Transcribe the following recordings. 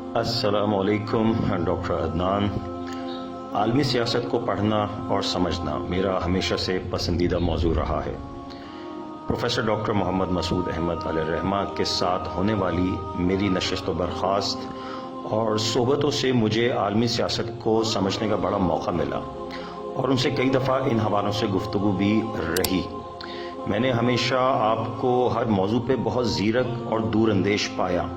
अस्सलाम वालेकुम डॉक्टर अदनान। आलमी सियासत को पढ़ना और समझना मेरा हमेशा से पसंदीदा मौजू रहा है। प्रोफेसर डॉक्टर मोहम्मद मसूद अहमद अलैहिर्रहमा के साथ होने वाली मेरी नशिस्त व बर्खास्त और सोहबतों से मुझे आलमी सियासत को समझने का बड़ा मौका मिला और उनसे कई दफ़ा इन हवालों से गुफ्तगू भी रही। मैंने हमेशा आपको हर मौजू पे बहुत ज़ीरक और दूर अंदेश पाया।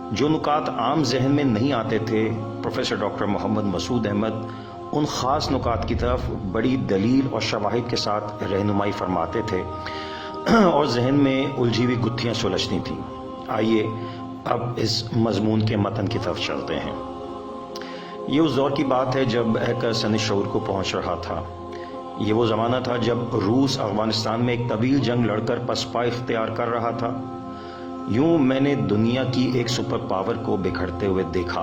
जो नुकात आम जहन में नहीं आते थे, प्रोफेसर डॉक्टर मोहम्मद मसूद अहमद उन ख़ास नुकात की तरफ बड़ी दलील और शवाहिद के साथ रहनुमाई फरमाते थे और जहन में उलझी हुई गुत्थियाँ सुलझती थीं। आइए अब इस मजमून के मतन की तरफ चलते हैं। ये उस दौर की बात है जब अहकर सन शऊर को पहुँच रहा था। ये वो ज़माना था जब रूस अफगानिस्तान में एक तवील जंग लड़कर पसपा इख्तियार कर रहा था। यूं मैंने दुनिया की एक सुपर पावर को बिखरते हुए देखा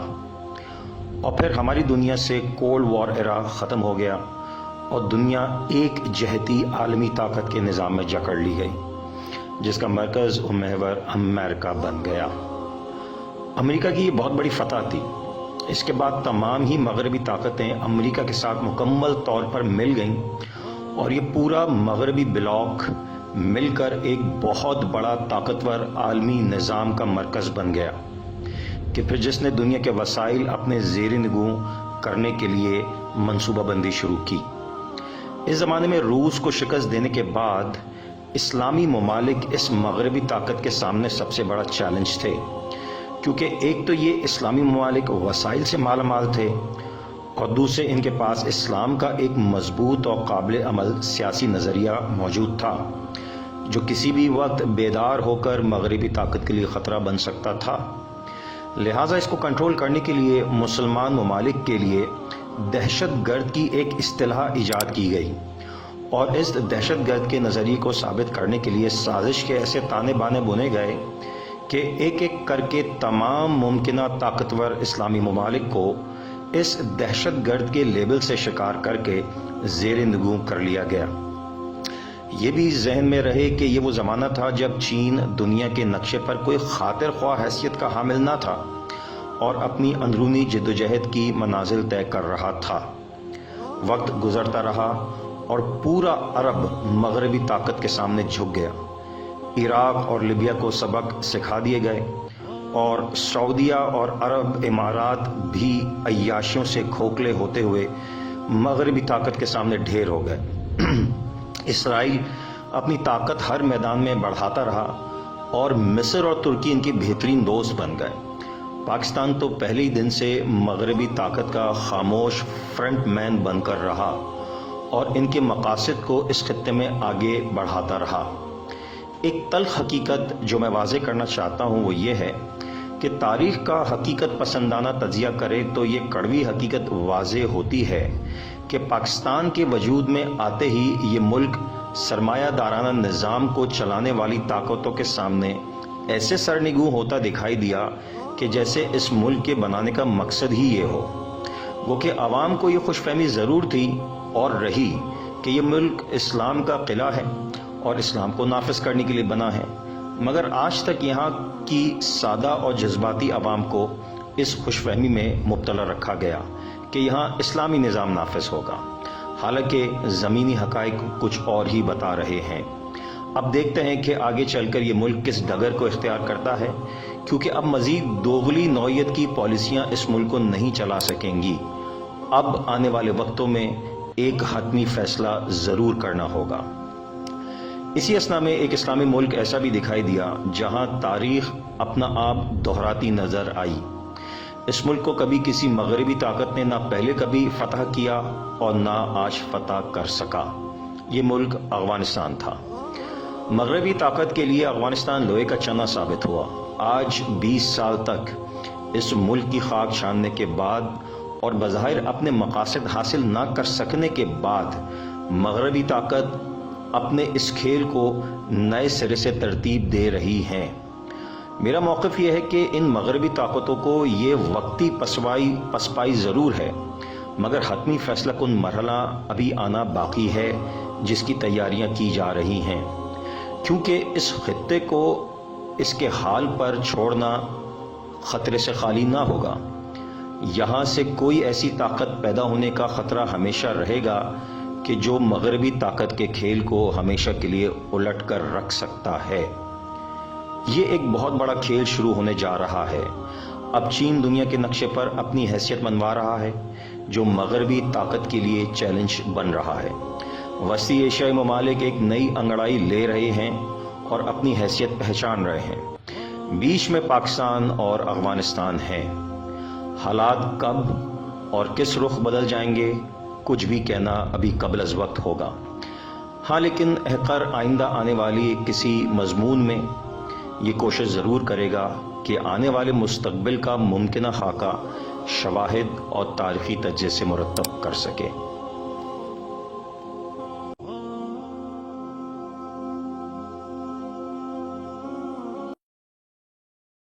और फिर हमारी दुनिया से कोल्ड वॉर एरा ख़त्म हो गया और दुनिया एक जहती आलमी ताकत के निज़ाम में जकड़ ली गई, जिसका मरकज़ और महवर अमेरिका बन गया। अमेरिका की ये बहुत बड़ी फतह थी। इसके बाद तमाम ही मगरबी ताकतें अमेरिका के साथ मुकम्मल तौर पर मिल गईं और ये पूरा मगरबी ब्लॉक मिलकर एक बहुत बड़ा ताकतवर आलमी निज़ाम का मरकज़ बन गया कि फिर जिसने दुनिया के वसाइल अपने ज़ेर निगूं करने के लिए मनसूबाबंदी शुरू की। इस ज़माने में रूस को शिकस्त देने के बाद इस्लामी ममालिक इस मगरबी ताकत के सामने सबसे बड़ा चैलेंज थे, क्योंकि एक तो ये इस्लामी ममालिक वसाइल से माला माल थे और दूसरे इनके पास इस्लाम का एक मजबूत और काबिल अमल सियासी नज़रिया मौजूद था जो किसी भी वक्त बेदार होकर मगरबी ताकत के लिए ख़तरा बन सकता था। लिहाजा इसको कंट्रोल करने के लिए मुसलमान ममालिक के लिए दहशत गर्द की एक इस्तिलाह ईजाद की गई और इस दहशत गर्द के नज़रिए को साबित करने के लिए साजिश के ऐसे ताने बाने बुने गए कि एक एक करके तमाम मुमकिना ताकतवर इस्लामी ममालिक को इस दहशत गर्द के लेबल से शिकार करके ज़ेर निगूं कर लिया गया। ये भी जहन में रहे कि ये वो ज़माना था जब चीन दुनिया के नक्शे पर कोई खातिर ख्वाह हैसियत का हामिल ना था और अपनी अंदरूनी जद्दोजहद की मनाजिल तय कर रहा था। वक्त गुजरता रहा और पूरा अरब मगरबी ताकत के सामने झुक गया। इराक और लिबिया को सबक सिखा दिए गए और सऊदिया और अरब इमारात भी अय्याशियों से खोखले होते हुए मगरबी ताकत के सामने ढेर हो गए। इसराइल अपनी ताकत हर मैदान में बढ़ाता रहा और मिस्र और तुर्की इनकी बेहतरीन दोस्त बन गए। पाकिस्तान तो पहले ही दिन से मगरबी ताकत का खामोश फ्रंट मैन बनकर रहा और इनके मकासद को इस खित्ते में आगे बढ़ाता रहा। एक तल्ख हकीकत जो मैं वाज़े करना चाहता हूँ वो ये है कि तारीख़ का हकीकत पसंदाना तजिया करे तो ये कड़वी हकीकत वाज़े होती है कि पाकिस्तान के वजूद में आते ही ये मुल्क सरमायादाराना निज़ाम को चलाने वाली ताकतों के सामने ऐसे सरनिगू होता दिखाई दिया कि जैसे इस मुल्क के बनाने का मकसद ही ये हो। वो कि आवाम को ये खुशफहमी ज़रूर थी और रही कि ये मुल्क इस्लाम का किला है और इस्लाम को नाफिज करने के लिए बना है, मगर आज तक यहाँ की सादा और जज्बाती आवाम को इस खुशफहमी में मुब्तला रखा गया कि यहाँ इस्लामी निज़ाम नाफिज होगा, हालांकि ज़मीनी हक़ाइक़ कुछ और ही बता रहे हैं। अब देखते हैं कि आगे चलकर ये मुल्क किस डगर को इख्तियार करता है, क्योंकि अब मज़ीद दोगली नौइयत की पॉलिसियाँ इस मुल्क को नहीं चला सकेंगी। अब आने वाले वक्तों में एक हतमी फ़ैसला ज़रूर करना होगा। इसी असना में एक इस्लामी मुल्क ऐसा भी दिखाई दिया जहाँ तारीख़ अपना आप दोहराती नज़र आई। इस मुल्क को कभी किसी मगरबी ताकत ने ना पहले कभी फतह किया और ना आज फतह कर सका। ये मुल्क अफगानिस्तान था। मगरबी ताकत के लिए अफगानिस्तान लोहे का चना साबित हुआ। आज 20 साल तक इस मुल्क की खाक छानने के बाद और बज़ाहिर अपने मकासद हासिल ना कर सकने के बाद मगरबी ताकत अपने इस खेल को नए सिरे से तरतीब दे रही हैं। मेरा मौक़िफ़ ये है कि इन मगरबी ताकतों को ये वक्ती पसपाई ज़रूर है, मगर हतमी फ़ैसला कुन मरहला अभी आना बाकी है जिसकी तैयारियां की जा रही हैं, क्योंकि इस खित्ते को इसके हाल पर छोड़ना خطرے سے خالی نہ ہوگا۔ یہاں سے کوئی ایسی طاقت پیدا ہونے کا خطرہ ہمیشہ رہے گا کہ جو مغربی طاقت کے کھیل کو ہمیشہ کے لیے الٹ کر رکھ سکتا ہے۔ یہ ایک بہت بڑا کھیل شروع ہونے جا رہا ہے۔ اب چین دنیا کے نقشے پر اپنی حیثیت منوا رہا ہے، جو مغربی طاقت کے لیے چیلنج بن رہا ہے۔ وسطی ایشیائی ممالک ایک نئی انگڑائی لے رہے ہیں اور اپنی حیثیت پہچان رہے ہیں۔ بیچ میں پاکستان اور افغانستان ہیں۔ حالات کب اور کس رخ بدل جائیں گے، کچھ بھی کہنا ابھی قبل از وقت ہوگا۔ ہاں، لیکن احقر آئندہ آنے والی کسی مضمون میں یہ کوشش ضرور کرے گا کہ آنے والے مستقبل کا ممکنہ خاکہ شواہد اور تاریخی تجزیے سے مرتب کر سکے۔